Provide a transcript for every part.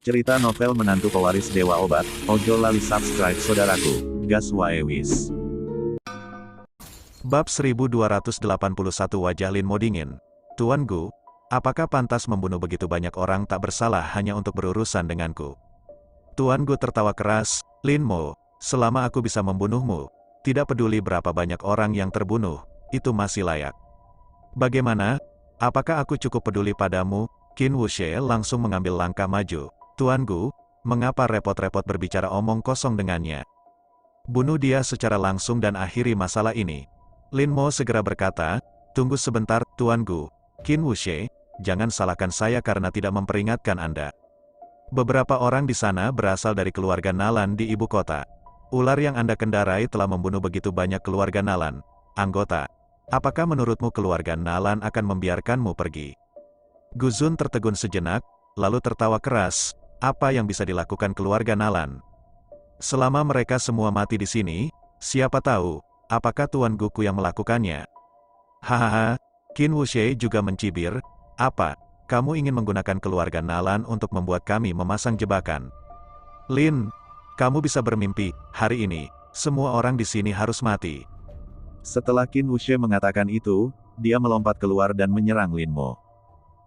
Cerita novel Menantu Pewaris Dewa Obat. Ojo lali subscribe saudaraku. Gas wae wis. Bab 1281 Wajah Lin Mo dingin. Tuan Gu, apakah pantas membunuh begitu banyak orang tak bersalah hanya untuk berurusan denganku? Tuan Gu tertawa keras, Lin Mo, selama aku bisa membunuhmu, tidak peduli berapa banyak orang yang terbunuh, itu masih layak. Bagaimana? Apakah aku cukup peduli padamu? Qin Wuxie langsung mengambil langkah maju. Tuan Gu, mengapa repot-repot berbicara omong kosong dengannya? Bunuh dia secara langsung dan akhiri masalah ini. Lin Mo segera berkata, tunggu sebentar, Tuan Gu. Qin Wuxie, jangan salahkan saya karena tidak memperingatkan Anda. Beberapa orang di sana berasal dari keluarga Nalan di ibu kota. Ular yang Anda kendarai telah membunuh begitu banyak keluarga Nalan. Anggota, apakah menurutmu keluarga Nalan akan membiarkanmu pergi? Guzun tertegun sejenak, lalu tertawa keras. Apa yang bisa dilakukan keluarga Nalan? Selama mereka semua mati di sini, siapa tahu, apakah Tuan Guku yang melakukannya? Hahaha, Qin Wuxie juga mencibir, apa, kamu ingin menggunakan keluarga Nalan untuk membuat kami memasang jebakan? Lin, kamu bisa bermimpi, hari ini, semua orang di sini harus mati. Setelah Qin Wuxie mengatakan itu, dia melompat keluar dan menyerang Lin Mo.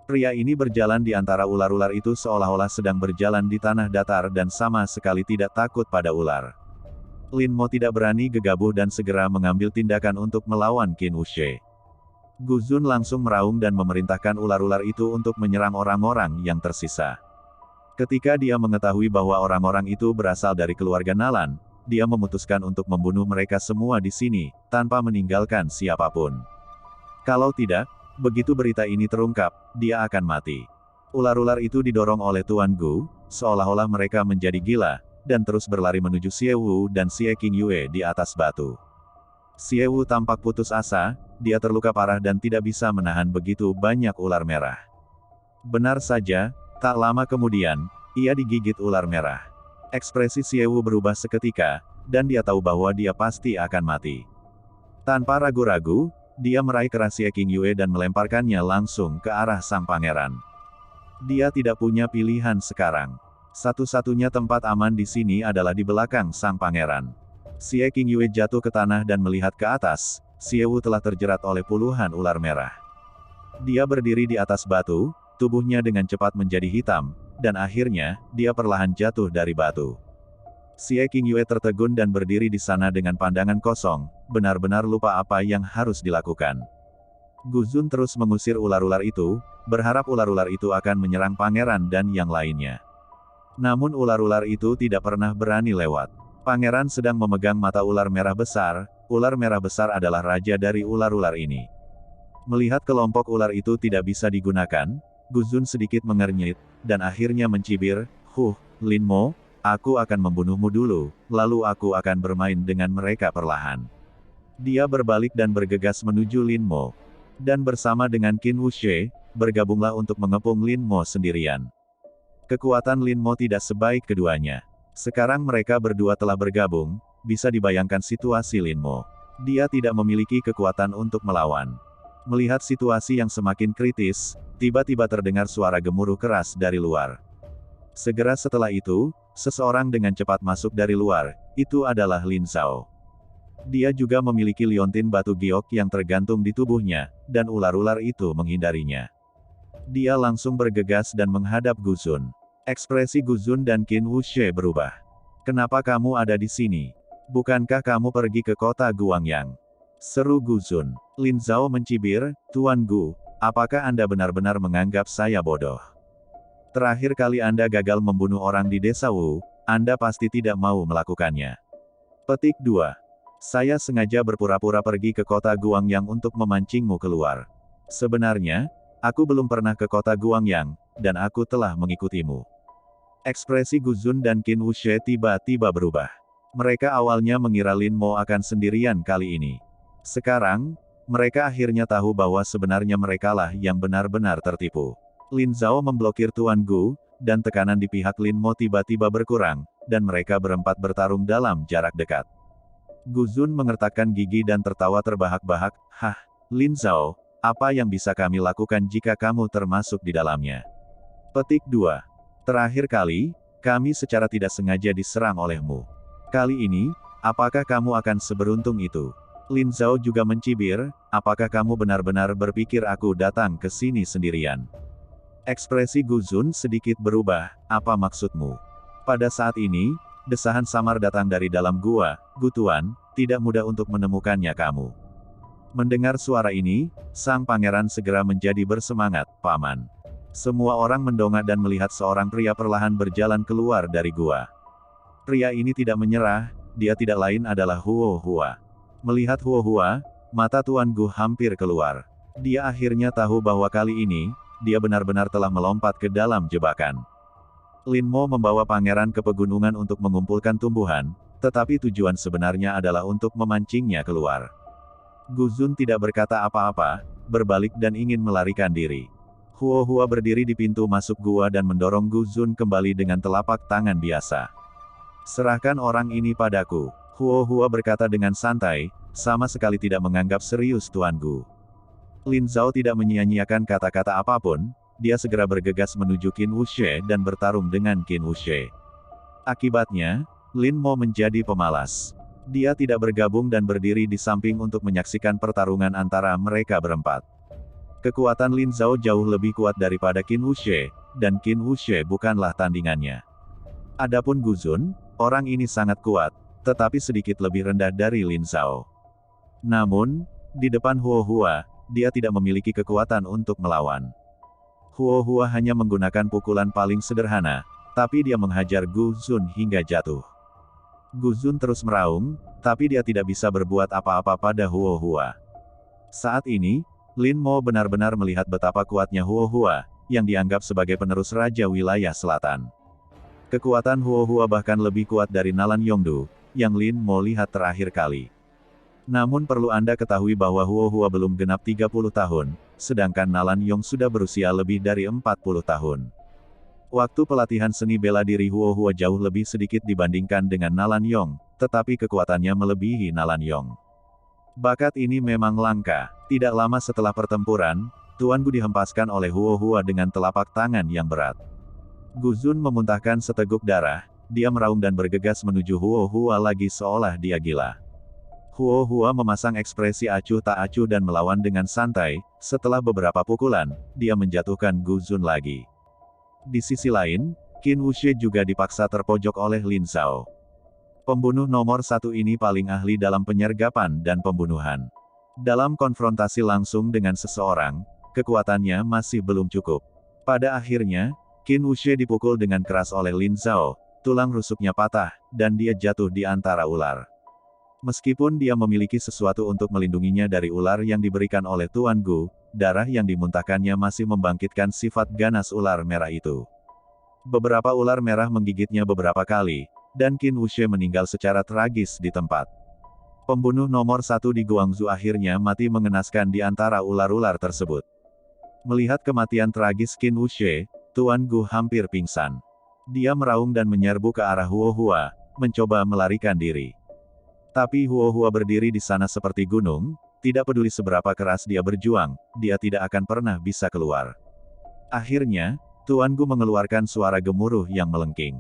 Pria ini berjalan di antara ular-ular itu seolah-olah sedang berjalan di tanah datar dan sama sekali tidak takut pada ular. Lin Mo tidak berani gegabah dan segera mengambil tindakan untuk melawan Qin Wuxie. Guzun langsung meraung dan memerintahkan ular-ular itu untuk menyerang orang-orang yang tersisa. Ketika dia mengetahui bahwa orang-orang itu berasal dari keluarga Nalan, dia memutuskan untuk membunuh mereka semua di sini, tanpa meninggalkan siapapun. Kalau tidak, begitu berita ini terungkap, dia akan mati. Ular-ular itu didorong oleh Tuan Gu, seolah-olah mereka menjadi gila, dan terus berlari menuju Xie Wu dan Xie Qingyue di atas batu. Xie Wu tampak putus asa, dia terluka parah dan tidak bisa menahan begitu banyak ular merah. Benar saja, tak lama kemudian, ia digigit ular merah. Ekspresi Xie Wu berubah seketika, dan dia tahu bahwa dia pasti akan mati. Tanpa ragu-ragu, dia meraih keras Xie Qingyue dan melemparkannya langsung ke arah sang pangeran. Dia tidak punya pilihan sekarang. Satu-satunya tempat aman di sini adalah di belakang sang pangeran. Xie Qingyue jatuh ke tanah dan melihat ke atas, Xie Wu telah terjerat oleh puluhan ular merah. Dia berdiri di atas batu, tubuhnya dengan cepat menjadi hitam, dan akhirnya, dia perlahan jatuh dari batu. Xie Qingyue tertegun dan berdiri di sana dengan pandangan kosong, benar-benar lupa apa yang harus dilakukan. Guzun terus mengusir ular-ular itu, berharap ular-ular itu akan menyerang pangeran dan yang lainnya. Namun ular-ular itu tidak pernah berani lewat. Pangeran sedang memegang mata ular merah besar adalah raja dari ular-ular ini. Melihat kelompok ular itu tidak bisa digunakan, Guzun sedikit mengernyit, dan akhirnya mencibir, Lin Mo, aku akan membunuhmu dulu, lalu aku akan bermain dengan mereka perlahan. Dia berbalik dan bergegas menuju Lin Mo. Dan bersama dengan Qin Wuxie, bergabunglah untuk mengepung Lin Mo sendirian. Kekuatan Lin Mo tidak sebaik keduanya. Sekarang mereka berdua telah bergabung, bisa dibayangkan situasi Lin Mo. Dia tidak memiliki kekuatan untuk melawan. Melihat situasi yang semakin kritis, tiba-tiba terdengar suara gemuruh keras dari luar. Segera setelah itu, seseorang dengan cepat masuk dari luar, itu adalah Lin Zhao. Dia juga memiliki liontin batu giok yang tergantung di tubuhnya, dan ular-ular itu menghindarinya. Dia langsung bergegas dan menghadap Guzun. Ekspresi Guzun dan Qin Wuxie berubah. Kenapa kamu ada di sini? Bukankah kamu pergi ke kota Guangyang? Seru Guzun. Lin Zhao mencibir, Tuan Gu, apakah Anda benar-benar menganggap saya bodoh? Terakhir kali Anda gagal membunuh orang di desa Wu, Anda pasti tidak mau melakukannya. Petik 2. Saya sengaja berpura-pura pergi ke kota Guangyang untuk memancingmu keluar. Sebenarnya, aku belum pernah ke kota Guangyang, dan aku telah mengikutimu. Ekspresi Guzun dan Qin Wuxie tiba-tiba berubah. Mereka awalnya mengira Lin Mo akan sendirian kali ini. Sekarang, mereka akhirnya tahu bahwa sebenarnya merekalah yang benar-benar tertipu. Lin Zhao memblokir Tuan Gu, dan tekanan di pihak Lin Mo tiba-tiba berkurang, dan mereka berempat bertarung dalam jarak dekat. Guzun mengertakkan gigi dan tertawa terbahak-bahak, Lin Zhao, apa yang bisa kami lakukan jika kamu termasuk di dalamnya? Petik 2. Terakhir kali, kami secara tidak sengaja diserang olehmu. Kali ini, apakah kamu akan seberuntung itu? Lin Zhao juga mencibir, apakah kamu benar-benar berpikir aku datang ke sini sendirian? Ekspresi Gu Zun sedikit berubah, apa maksudmu? Pada saat ini, desahan samar datang dari dalam gua, Gu Tuan, tidak mudah untuk menemukannya kamu. Mendengar suara ini, sang pangeran segera menjadi bersemangat, Paman. Semua orang mendongak dan melihat seorang pria perlahan berjalan keluar dari gua. Pria ini tidak menyerah, dia tidak lain adalah Huo Hua. Melihat Huo Hua, mata Tuan Gu hampir keluar. Dia akhirnya tahu bahwa kali ini, dia benar-benar telah melompat ke dalam jebakan. Lin Mo membawa pangeran ke pegunungan untuk mengumpulkan tumbuhan, tetapi tujuan sebenarnya adalah untuk memancingnya keluar. Gu Zun tidak berkata apa-apa, berbalik dan ingin melarikan diri. Huo Hua berdiri di pintu masuk gua dan mendorong Gu Zun kembali dengan telapak tangan biasa. Serahkan orang ini padaku. Huo Hua berkata dengan santai, sama sekali tidak menganggap serius Tuan Gu. Lin Zhao tidak menyia-nyiakan kata-kata apapun, dia segera bergegas menuju Qin Wuxie dan bertarung dengan Qin Wuxie. Akibatnya, Lin Mo menjadi pemalas. Dia tidak bergabung dan berdiri di samping untuk menyaksikan pertarungan antara mereka berempat. Kekuatan Lin Zhao jauh lebih kuat daripada Qin Wuxie, dan Qin Wuxie bukanlah tandingannya. Adapun Gu Zun, orang ini sangat kuat, tetapi sedikit lebih rendah dari Lin Zhao. Namun, di depan Huo Hua, dia tidak memiliki kekuatan untuk melawan. Huo Hua hanya menggunakan pukulan paling sederhana, tapi dia menghajar Gu Zun hingga jatuh. Gu Zun terus meraung, tapi dia tidak bisa berbuat apa-apa pada Huo Hua. Saat ini, Lin Mo benar-benar melihat betapa kuatnya Huo Hua, yang dianggap sebagai penerus Raja Wilayah Selatan. Kekuatan Huo Hua bahkan lebih kuat dari Nalan Yongdu, yang Lin Mo lihat terakhir kali. Namun perlu Anda ketahui bahwa Huo Hua belum genap 30 tahun, sedangkan Nalan Yong sudah berusia lebih dari 40 tahun. Waktu pelatihan seni bela diri Huo Hua jauh lebih sedikit dibandingkan dengan Nalan Yong, tetapi kekuatannya melebihi Nalan Yong. Bakat ini memang langka. Tidak lama setelah pertempuran, Tuan Gu dihempaskan oleh Huo Hua dengan telapak tangan yang berat. Gu Zun memuntahkan seteguk darah, dia meraung dan bergegas menuju Huo Hua lagi seolah dia gila. Huo Hua memasang ekspresi acuh tak acuh dan melawan dengan santai, setelah beberapa pukulan, dia menjatuhkan Gu Zun lagi. Di sisi lain, Qin Wuxie juga dipaksa terpojok oleh Lin Zhao. Pembunuh nomor satu ini paling ahli dalam penyergapan dan pembunuhan. Dalam konfrontasi langsung dengan seseorang, kekuatannya masih belum cukup. Pada akhirnya, Qin Wuxie dipukul dengan keras oleh Lin Zhao, tulang rusuknya patah, dan dia jatuh di antara ular. Meskipun dia memiliki sesuatu untuk melindunginya dari ular yang diberikan oleh Tuan Gu, darah yang dimuntahkannya masih membangkitkan sifat ganas ular merah itu. Beberapa ular merah menggigitnya beberapa kali, dan Qin Wuxie meninggal secara tragis di tempat. Pembunuh nomor satu di Guangzhou akhirnya mati mengenaskan di antara ular-ular tersebut. Melihat kematian tragis Qin Wuxie, Tuan Gu hampir pingsan. Dia meraung dan menyerbu ke arah Huo Hua, mencoba melarikan diri. Tapi Huo Hua berdiri di sana seperti gunung, tidak peduli seberapa keras dia berjuang, dia tidak akan pernah bisa keluar. Akhirnya, Tuan Gu mengeluarkan suara gemuruh yang melengking.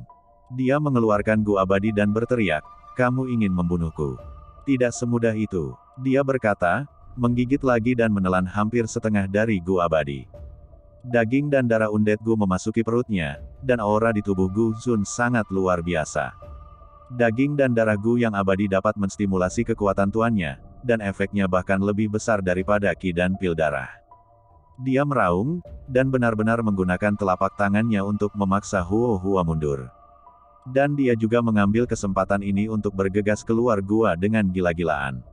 Dia mengeluarkan Gu abadi dan berteriak, "Kamu ingin membunuhku?" Tidak semudah itu, dia berkata, menggigit lagi dan menelan hampir setengah dari Gu abadi. Daging dan darah undead Gu memasuki perutnya, dan aura di tubuh Gu Zun sangat luar biasa. Daging dan darah Gu yang abadi dapat menstimulasi kekuatan tuannya, dan efeknya bahkan lebih besar daripada Qi dan pil darah. Dia meraung, dan benar-benar menggunakan telapak tangannya untuk memaksa Huo Hua mundur. Dan dia juga mengambil kesempatan ini untuk bergegas keluar gua dengan gila-gilaan.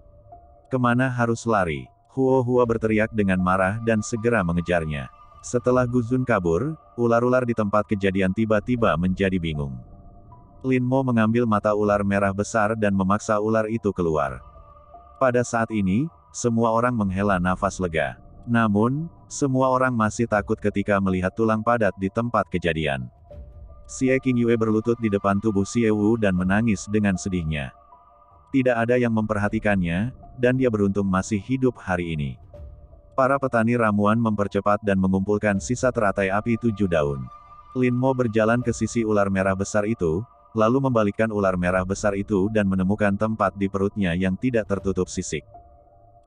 Kemana harus lari? Huo Hua berteriak dengan marah dan segera mengejarnya. Setelah Gu Zun kabur, ular-ular di tempat kejadian tiba-tiba menjadi bingung. Lin Mo mengambil mata ular merah besar dan memaksa ular itu keluar. Pada saat ini, semua orang menghela nafas lega. Namun, semua orang masih takut ketika melihat tulang padat di tempat kejadian. Xie Qingyue berlutut di depan tubuh Xie Wu dan menangis dengan sedihnya. Tidak ada yang memperhatikannya, dan dia beruntung masih hidup hari ini. Para petani ramuan mempercepat dan mengumpulkan sisa teratai api 7 daun. Lin Mo berjalan ke sisi ular merah besar itu, lalu membalikkan ular merah besar itu dan menemukan tempat di perutnya yang tidak tertutup sisik.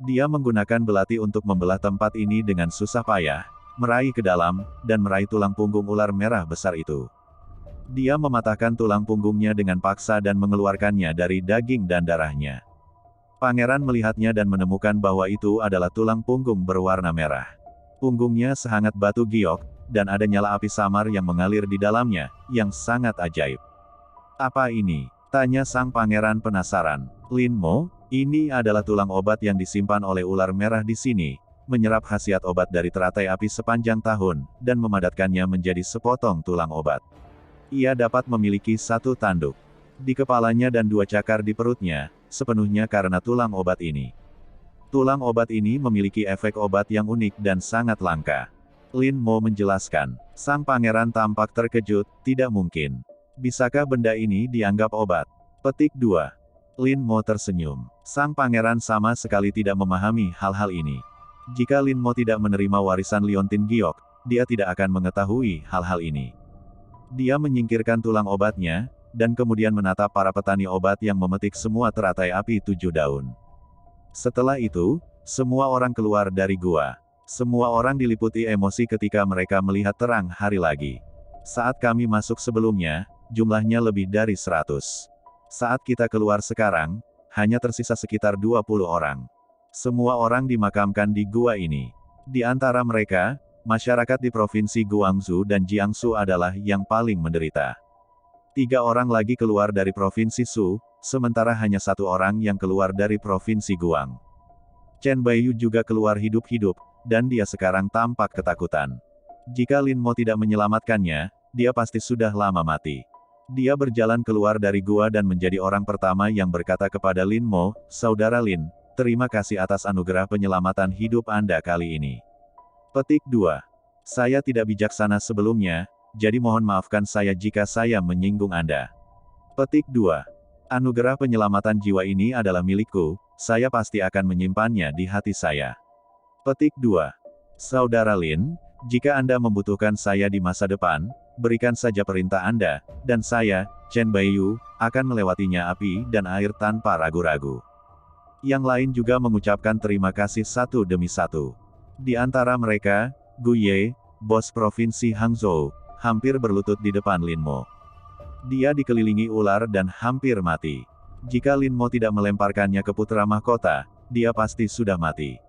Dia menggunakan belati untuk membelah tempat ini dengan susah payah, meraih ke dalam, dan meraih tulang punggung ular merah besar itu. Dia mematahkan tulang punggungnya dengan paksa dan mengeluarkannya dari daging dan darahnya. Pangeran melihatnya dan menemukan bahwa itu adalah tulang punggung berwarna merah. Punggungnya sehangat batu giok, dan ada nyala api samar yang mengalir di dalamnya, yang sangat ajaib. Apa ini? Tanya sang pangeran penasaran. Lin Mo, ini adalah tulang obat yang disimpan oleh ular merah di sini, menyerap khasiat obat dari teratai api sepanjang tahun, dan memadatkannya menjadi sepotong tulang obat. Ia dapat memiliki satu tanduk di kepalanya dan dua cakar di perutnya, sepenuhnya karena tulang obat ini. Tulang obat ini memiliki efek obat yang unik dan sangat langka. Lin Mo menjelaskan. Sang pangeran tampak terkejut, tidak mungkin. Bisakah benda ini dianggap obat? Petik 2. Lin Mo tersenyum. Sang pangeran sama sekali tidak memahami hal-hal ini. Jika Lin Mo tidak menerima warisan Liontin Giok, dia tidak akan mengetahui hal-hal ini. Dia menyingkirkan tulang obatnya, dan kemudian menatap para petani obat yang memetik semua teratai api 7 daun. Setelah itu, semua orang keluar dari gua. Semua orang diliputi emosi ketika mereka melihat terang hari lagi. Saat kami masuk sebelumnya, jumlahnya lebih dari 100. Saat kita keluar sekarang, hanya tersisa sekitar 20 orang. Semua orang dimakamkan di gua ini. Di antara mereka, masyarakat di Provinsi Guangzhou dan Jiangsu adalah yang paling menderita. 3 orang lagi keluar dari Provinsi Shu, sementara hanya 1 orang yang keluar dari Provinsi Guang. Chen Baiyu juga keluar hidup-hidup, dan dia sekarang tampak ketakutan. Jika Lin Mo tidak menyelamatkannya, dia pasti sudah lama mati. Dia berjalan keluar dari gua dan menjadi orang pertama yang berkata kepada Lin Mo, "Saudara Lin, terima kasih atas anugerah penyelamatan hidup Anda kali ini." Petik 2. Saya tidak bijaksana sebelumnya, jadi mohon maafkan saya jika saya menyinggung Anda. Petik 2. Anugerah penyelamatan jiwa ini adalah milikku, saya pasti akan menyimpannya di hati saya. Petik 2. Saudara Lin, jika Anda membutuhkan saya di masa depan, berikan saja perintah Anda, dan saya, Chen Baiyu, akan melewatinya api dan air tanpa ragu-ragu. Yang lain juga mengucapkan terima kasih satu demi satu. Di antara mereka, Gu Ye, bos provinsi Hangzhou, hampir berlutut di depan Lin Mo. Dia dikelilingi ular dan hampir mati. Jika Lin Mo tidak melemparkannya ke putra mahkota, dia pasti sudah mati.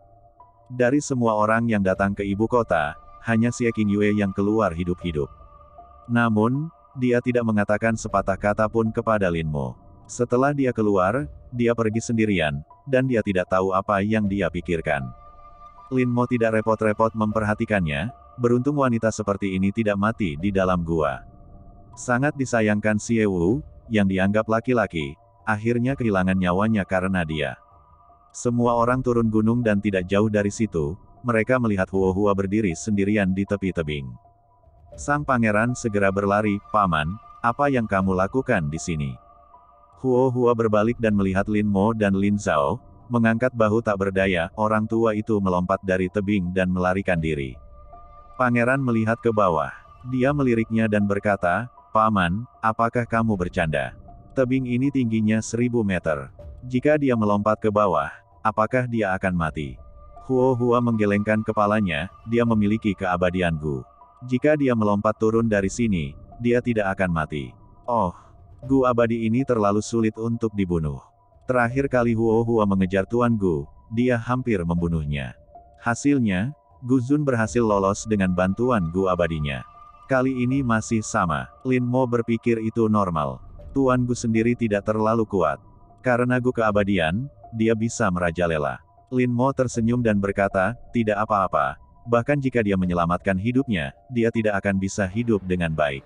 Dari semua orang yang datang ke ibu kota, hanya Xie Qingyue yang keluar hidup-hidup. Namun, dia tidak mengatakan sepatah kata pun kepada Lin Mo. Setelah dia keluar, dia pergi sendirian, dan dia tidak tahu apa yang dia pikirkan. Lin Mo tidak repot-repot memperhatikannya, beruntung wanita seperti ini tidak mati di dalam gua. Sangat disayangkan Xie Wu, yang dianggap laki-laki, akhirnya kehilangan nyawanya karena dia. Semua orang turun gunung dan tidak jauh dari situ, mereka melihat Huo Hua berdiri sendirian di tepi tebing. Sang pangeran segera berlari, "Paman, apa yang kamu lakukan di sini?" Huo Hua berbalik dan melihat Lin Mo dan Lin Zhao, mengangkat bahu tak berdaya, orang tua itu melompat dari tebing dan melarikan diri. Pangeran melihat ke bawah. Dia meliriknya dan berkata, "Paman, apakah kamu bercanda? Tebing ini tingginya 1000 meter. Jika dia melompat ke bawah, apakah dia akan mati?" Huo Hua menggelengkan kepalanya, dia memiliki keabadian Gu. Jika dia melompat turun dari sini, dia tidak akan mati. Oh, Gu abadi ini terlalu sulit untuk dibunuh. Terakhir kali Huo Hua mengejar Tuan Gu, dia hampir membunuhnya. Hasilnya, Gu Zun berhasil lolos dengan bantuan Gu abadinya. Kali ini masih sama, Lin Mo berpikir itu normal. Tuan Gu sendiri tidak terlalu kuat. Karena Gu keabadian, dia bisa merajalela. Lin Mo tersenyum dan berkata, "Tidak apa-apa. Bahkan jika dia menyelamatkan hidupnya, dia tidak akan bisa hidup dengan baik."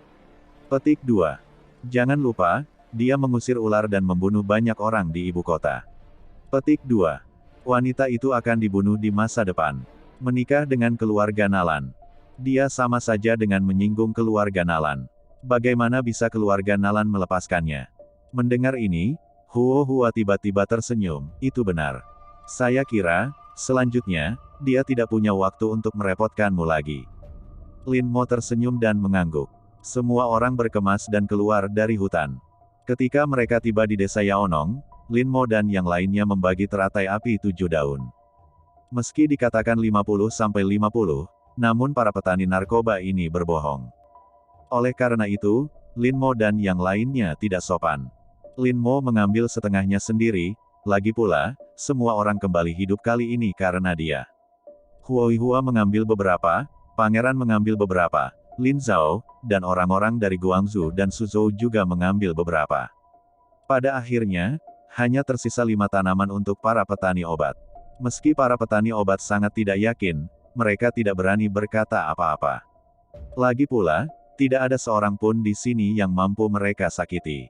Petik 2. Jangan lupa, dia mengusir ular dan membunuh banyak orang di ibu kota. Petik 2. Wanita itu akan dibunuh di masa depan. Menikah dengan keluarga Nalan. Dia sama saja dengan menyinggung keluarga Nalan. Bagaimana bisa keluarga Nalan melepaskannya? Mendengar ini, Huo Hua tiba-tiba tersenyum, "Itu benar. Saya kira, selanjutnya, dia tidak punya waktu untuk merepotkanmu lagi." Lin Mo tersenyum dan mengangguk. Semua orang berkemas dan keluar dari hutan. Ketika mereka tiba di desa Yaonong, Lin Mo dan yang lainnya membagi teratai api 7 daun. Meski dikatakan 50-50, namun para petani narkoba ini berbohong. Oleh karena itu, Lin Mo dan yang lainnya tidak sopan. Lin Mo mengambil setengahnya sendiri, lagi pula, semua orang kembali hidup kali ini karena dia. Huoihua mengambil beberapa, Pangeran mengambil beberapa, Lin Zhao, dan orang-orang dari Guangzhou dan Suzhou juga mengambil beberapa. Pada akhirnya, hanya tersisa 5 tanaman untuk para petani obat. Meski para petani obat sangat tidak yakin, mereka tidak berani berkata apa-apa. Lagi pula, tidak ada seorang pun di sini yang mampu mereka sakiti.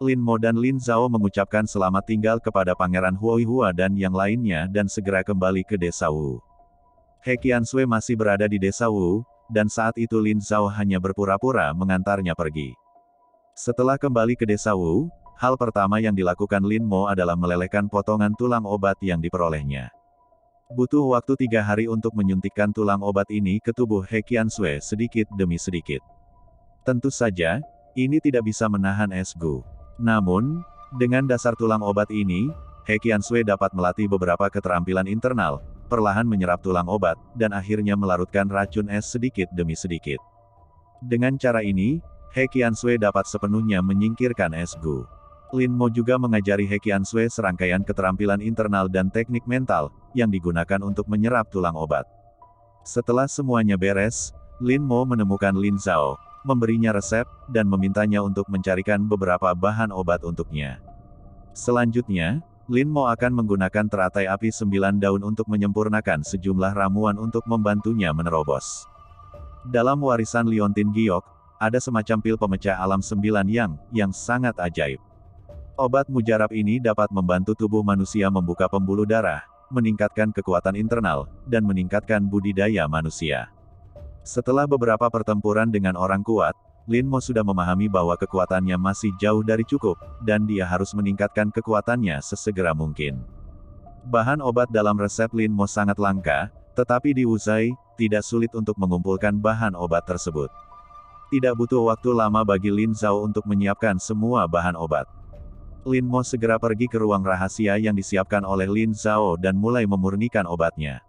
Lin Mo dan Lin Zhao mengucapkan selamat tinggal kepada Pangeran Huoihua dan yang lainnya dan segera kembali ke desa Wu. He Qianshui masih berada di desa Wu, dan saat itu Lin Zhao hanya berpura-pura mengantarnya pergi. Setelah kembali ke desa Wu, hal pertama yang dilakukan Lin Mo adalah melelehkan potongan tulang obat yang diperolehnya. Butuh waktu 3 hari untuk menyuntikkan tulang obat ini ke tubuh He Qianshui sedikit demi sedikit. Tentu saja, ini tidak bisa menahan es Gu. Namun, dengan dasar tulang obat ini, He Qianshui dapat melatih beberapa keterampilan internal, perlahan menyerap tulang obat, dan akhirnya melarutkan racun es sedikit demi sedikit. Dengan cara ini, He Qianshui dapat sepenuhnya menyingkirkan es Gu. Lin Mo juga mengajari He Qianshui serangkaian keterampilan internal dan teknik mental, yang digunakan untuk menyerap tulang obat. Setelah semuanya beres, Lin Mo menemukan Lin Zhao, memberinya resep, dan memintanya untuk mencarikan beberapa bahan obat untuknya. Selanjutnya, Lin Mo akan menggunakan teratai api 9 daun untuk menyempurnakan sejumlah ramuan untuk membantunya menerobos. Dalam warisan Liontin Giok, ada semacam pil pemecah alam 9 yang sangat ajaib. Obat mujarab ini dapat membantu tubuh manusia membuka pembuluh darah, meningkatkan kekuatan internal, dan meningkatkan budidaya manusia. Setelah beberapa pertempuran dengan orang kuat, Lin Mo sudah memahami bahwa kekuatannya masih jauh dari cukup, dan dia harus meningkatkan kekuatannya sesegera mungkin. Bahan obat dalam resep Lin Mo sangat langka, tetapi di Wuzai, tidak sulit untuk mengumpulkan bahan obat tersebut. Tidak butuh waktu lama bagi Lin Zhao untuk menyiapkan semua bahan obat. Lin Mo segera pergi ke ruang rahasia yang disiapkan oleh Lin Zhao dan mulai memurnikan obatnya.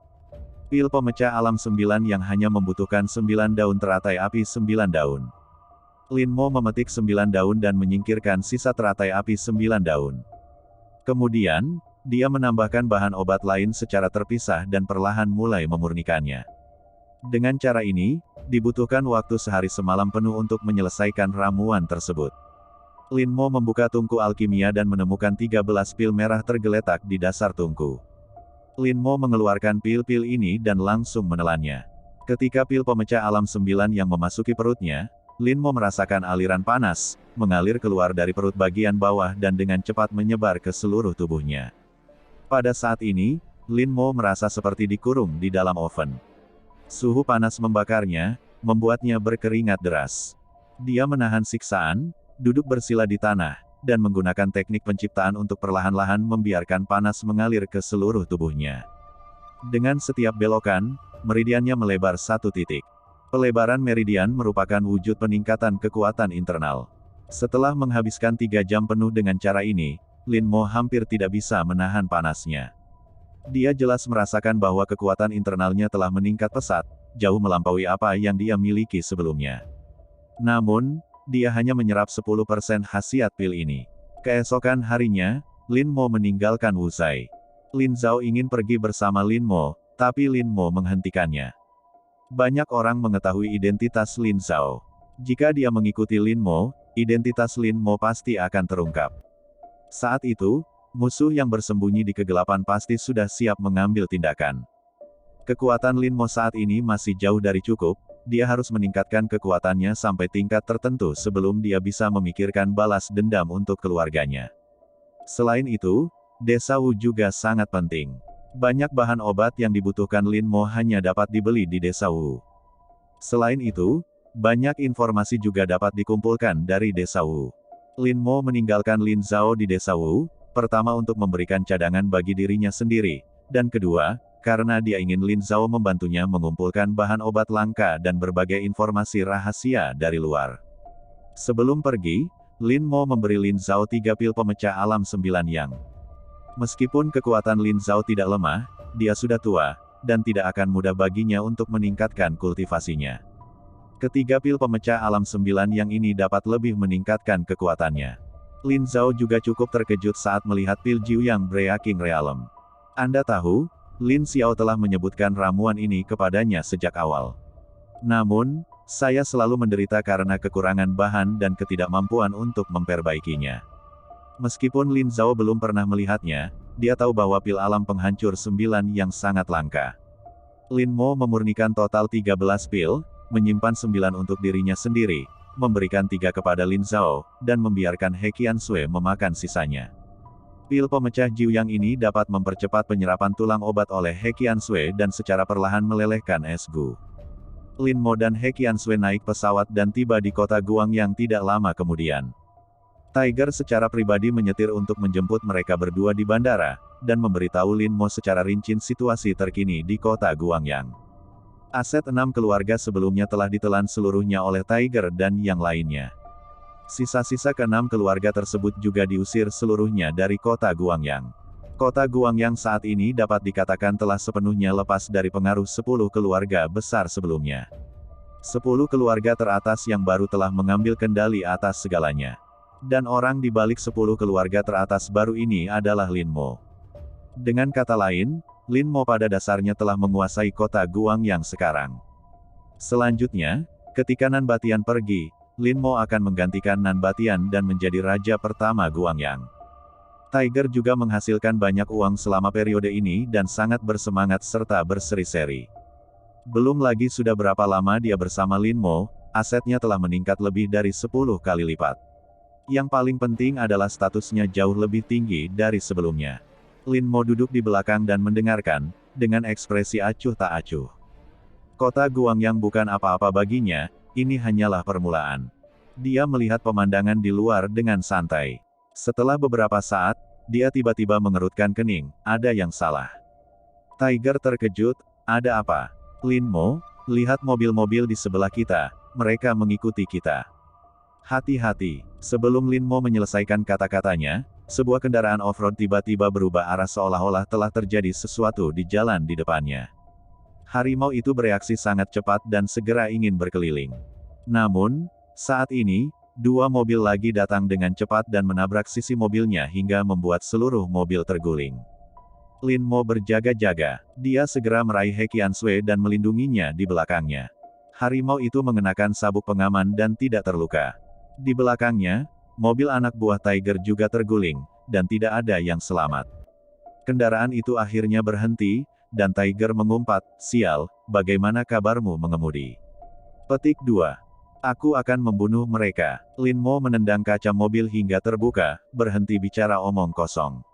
Pil pemecah alam 9 yang hanya membutuhkan 9 daun teratai api 9 daun. Lin Mo memetik 9 daun dan menyingkirkan sisa teratai api 9 daun. Kemudian, dia menambahkan bahan obat lain secara terpisah dan perlahan mulai memurnikannya. Dengan cara ini, dibutuhkan waktu sehari semalam penuh untuk menyelesaikan ramuan tersebut. Lin Mo membuka tungku alkimia dan menemukan 13 pil merah tergeletak di dasar tungku. Lin Mo mengeluarkan pil-pil ini dan langsung menelannya. Ketika pil pemecah alam 9 yang memasuki perutnya, Lin Mo merasakan aliran panas, mengalir keluar dari perut bagian bawah dan dengan cepat menyebar ke seluruh tubuhnya. Pada saat ini, Lin Mo merasa seperti dikurung di dalam oven. Suhu panas membakarnya, membuatnya berkeringat deras. Dia menahan siksaan, duduk bersila di tanah, dan menggunakan teknik penciptaan untuk perlahan-lahan membiarkan panas mengalir ke seluruh tubuhnya. Dengan setiap belokan, meridiannya melebar 1 titik. Pelebaran meridian merupakan wujud peningkatan kekuatan internal. Setelah menghabiskan 3 jam penuh dengan cara ini, Lin Mo hampir tidak bisa menahan panasnya. Dia jelas merasakan bahwa kekuatan internalnya telah meningkat pesat, jauh melampaui apa yang dia miliki sebelumnya. Namun, dia hanya menyerap 10% khasiat pil ini. Keesokan harinya, Lin Mo meninggalkan Wuzai. Lin Zhao ingin pergi bersama Lin Mo, tapi Lin Mo menghentikannya. Banyak orang mengetahui identitas Lin Zhao. Jika dia mengikuti Lin Mo, identitas Lin Mo pasti akan terungkap. Saat itu, musuh yang bersembunyi di kegelapan pasti sudah siap mengambil tindakan. Kekuatan Lin Mo saat ini masih jauh dari cukup, dia harus meningkatkan kekuatannya sampai tingkat tertentu sebelum dia bisa memikirkan balas dendam untuk keluarganya. Selain itu, desa Wu juga sangat penting. Banyak bahan obat yang dibutuhkan Lin Mo hanya dapat dibeli di desa Wu. Selain itu, banyak informasi juga dapat dikumpulkan dari desa Wu. Lin Mo meninggalkan Lin Zhao di desa Wu, pertama untuk memberikan cadangan bagi dirinya sendiri, dan kedua, karena dia ingin Lin Zhao membantunya mengumpulkan bahan obat langka dan berbagai informasi rahasia dari luar. Sebelum pergi, Lin Mo memberi Lin Zhao 3 pil pemecah alam 9 yang. Meskipun kekuatan Lin Zhao tidak lemah, dia sudah tua, dan tidak akan mudah baginya untuk meningkatkan kultivasinya. Ketiga pil pemecah alam 9 yang ini dapat lebih meningkatkan kekuatannya. Lin Zhao juga cukup terkejut saat melihat pil Jiuyang Breaking Realm. Anda tahu, Lin Xiao telah menyebutkan ramuan ini kepadanya sejak awal. Namun, saya selalu menderita karena kekurangan bahan dan ketidakmampuan untuk memperbaikinya. Meskipun Lin Zhao belum pernah melihatnya, dia tahu bahwa pil alam penghancur 9 yang sangat langka. Lin Mo memurnikan total 13 pil, menyimpan 9 untuk dirinya sendiri, memberikan 3 kepada Lin Zhao, dan membiarkan He Qiansui memakan sisanya. Pil pemecah Jiuyang ini dapat mempercepat penyerapan tulang obat oleh He Qiansui dan secara perlahan melelehkan es gu. Lin Mo dan He Qiansui naik pesawat dan tiba di kota Guangyang tidak lama kemudian. Tiger secara pribadi menyetir untuk menjemput mereka berdua di bandara, dan memberitahu Lin Mo secara rinci situasi terkini di kota Guangyang. Aset 6 keluarga sebelumnya telah ditelan seluruhnya oleh Tiger dan yang lainnya. Sisa-sisa ke-6 keluarga tersebut juga diusir seluruhnya dari kota Guangyang. Kota Guangyang saat ini dapat dikatakan telah sepenuhnya lepas dari pengaruh 10 keluarga besar sebelumnya. 10 keluarga teratas yang baru telah mengambil kendali atas segalanya. Dan orang di balik 10 keluarga teratas baru ini adalah Lin Mo. Dengan kata lain, Lin Mo pada dasarnya telah menguasai kota Guangyang sekarang. Selanjutnya, ketika Nan Batian pergi, Lin Mo akan menggantikan Nan Batian dan menjadi raja pertama Guangyang. Tiger juga menghasilkan banyak uang selama periode ini dan sangat bersemangat serta berseri-seri. Belum lagi sudah berapa lama dia bersama Lin Mo, asetnya telah meningkat lebih dari 10 kali lipat. Yang paling penting adalah statusnya jauh lebih tinggi dari sebelumnya. Lin Mo duduk di belakang dan mendengarkan, dengan ekspresi acuh tak acuh. Kota Guangyang bukan apa-apa baginya, ini hanyalah permulaan. Dia melihat pemandangan di luar dengan santai. Setelah beberapa saat, dia tiba-tiba mengerutkan kening, ada yang salah. Tiger terkejut, ada apa? Lin Mo, lihat mobil-mobil di sebelah kita, mereka mengikuti kita. Hati-hati, sebelum Lin Mo menyelesaikan kata-katanya, sebuah kendaraan off-road tiba-tiba berubah arah seolah-olah telah terjadi sesuatu di jalan di depannya. Harimau itu bereaksi sangat cepat dan segera ingin berkeliling. Namun, saat ini, 2 mobil lagi datang dengan cepat dan menabrak sisi mobilnya hingga membuat seluruh mobil terguling. Lin Mo berjaga-jaga, dia segera meraih He Qiansui dan melindunginya di belakangnya. Harimau itu mengenakan sabuk pengaman dan tidak terluka. Di belakangnya, mobil anak buah Tiger juga terguling, dan tidak ada yang selamat. Kendaraan itu akhirnya berhenti, dan Tiger mengumpat, sial, bagaimana kabarmu mengemudi? Petik 2. Aku akan membunuh mereka. Lin Mo menendang kaca mobil hingga terbuka, berhenti bicara omong kosong.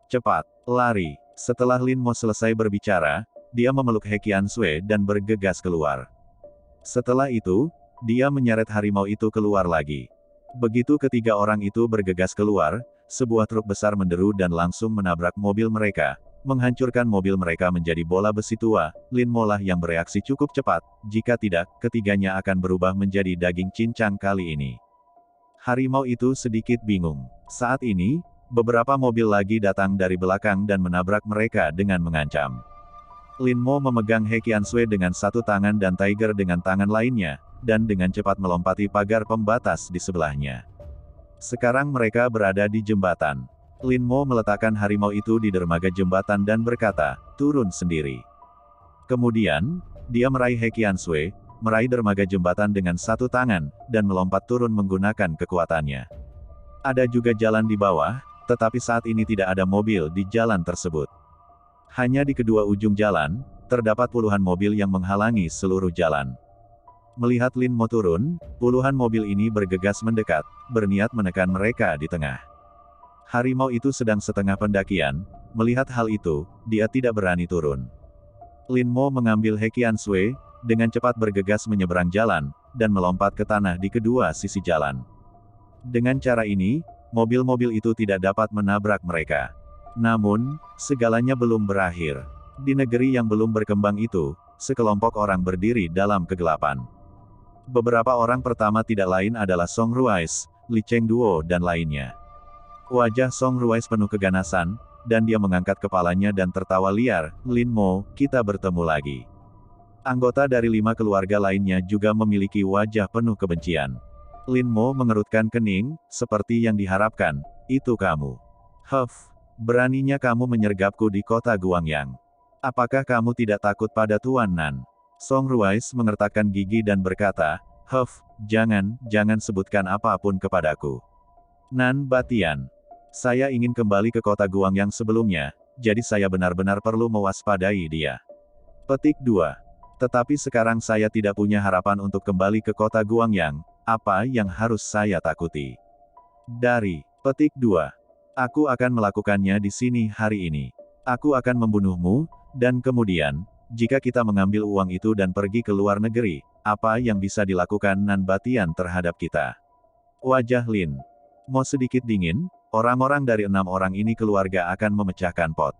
Cepat, lari. Setelah Lin Mo selesai berbicara, dia memeluk He Qiansui dan bergegas keluar. Setelah itu, dia menyeret harimau itu keluar lagi. Begitu ketiga orang itu bergegas keluar, sebuah truk besar menderu dan langsung menabrak mobil mereka, menghancurkan mobil mereka menjadi bola besi tua. Lin Mo lah yang bereaksi cukup cepat, jika tidak, ketiganya akan berubah menjadi daging cincang kali ini. Harimau itu sedikit bingung. Saat ini, beberapa mobil lagi datang dari belakang dan menabrak mereka dengan mengancam. Lin Mo memegang He Qiansui dengan satu tangan dan Tiger dengan tangan lainnya, dan dengan cepat melompati pagar pembatas di sebelahnya. Sekarang mereka berada di jembatan. Lin Mo meletakkan harimau itu di dermaga jembatan dan berkata, turun sendiri. Kemudian, dia meraih He Qiansui, meraih dermaga jembatan dengan satu tangan, dan melompat turun menggunakan kekuatannya. Ada juga jalan di bawah, tetapi saat ini tidak ada mobil di jalan tersebut. Hanya di kedua ujung jalan, terdapat puluhan mobil yang menghalangi seluruh jalan. Melihat Lin Mo turun, puluhan mobil ini bergegas mendekat, berniat menekan mereka di tengah. Harimau itu sedang setengah pendakian, melihat hal itu, dia tidak berani turun. Lin Mo mengambil He Qiansui, dengan cepat bergegas menyeberang jalan, dan melompat ke tanah di kedua sisi jalan. Dengan cara ini, mobil-mobil itu tidak dapat menabrak mereka. Namun, segalanya belum berakhir. Di negeri yang belum berkembang itu, sekelompok orang berdiri dalam kegelapan. Beberapa orang pertama tidak lain adalah Song Ruiz, Li Chengduo dan lainnya. Wajah Song Ruiz penuh keganasan, dan dia mengangkat kepalanya dan tertawa liar. Lin Mo, kita bertemu lagi. Anggota dari 5 keluarga lainnya juga memiliki wajah penuh kebencian. Lin Mo mengerutkan kening, seperti yang diharapkan, itu kamu. Huff, beraninya kamu menyergapku di kota Guangyang. Apakah kamu tidak takut pada Tuan Nan? Song Ruiz mengertakkan gigi dan berkata, Huff, jangan sebutkan apapun kepadaku. Nan Batian. Saya ingin kembali ke kota Guangyang sebelumnya, jadi saya benar-benar perlu mewaspadai dia. Petik 2. Tetapi sekarang saya tidak punya harapan untuk kembali ke kota Guangyang, apa yang harus saya takuti? Dari petik 2. Aku akan melakukannya di sini hari ini. Aku akan membunuhmu, dan kemudian, jika kita mengambil uang itu dan pergi ke luar negeri, apa yang bisa dilakukan Nan Batian terhadap kita? Wajah Lin Mo sedikit dingin, orang-orang dari 6 orang ini keluarga akan memecahkan pot.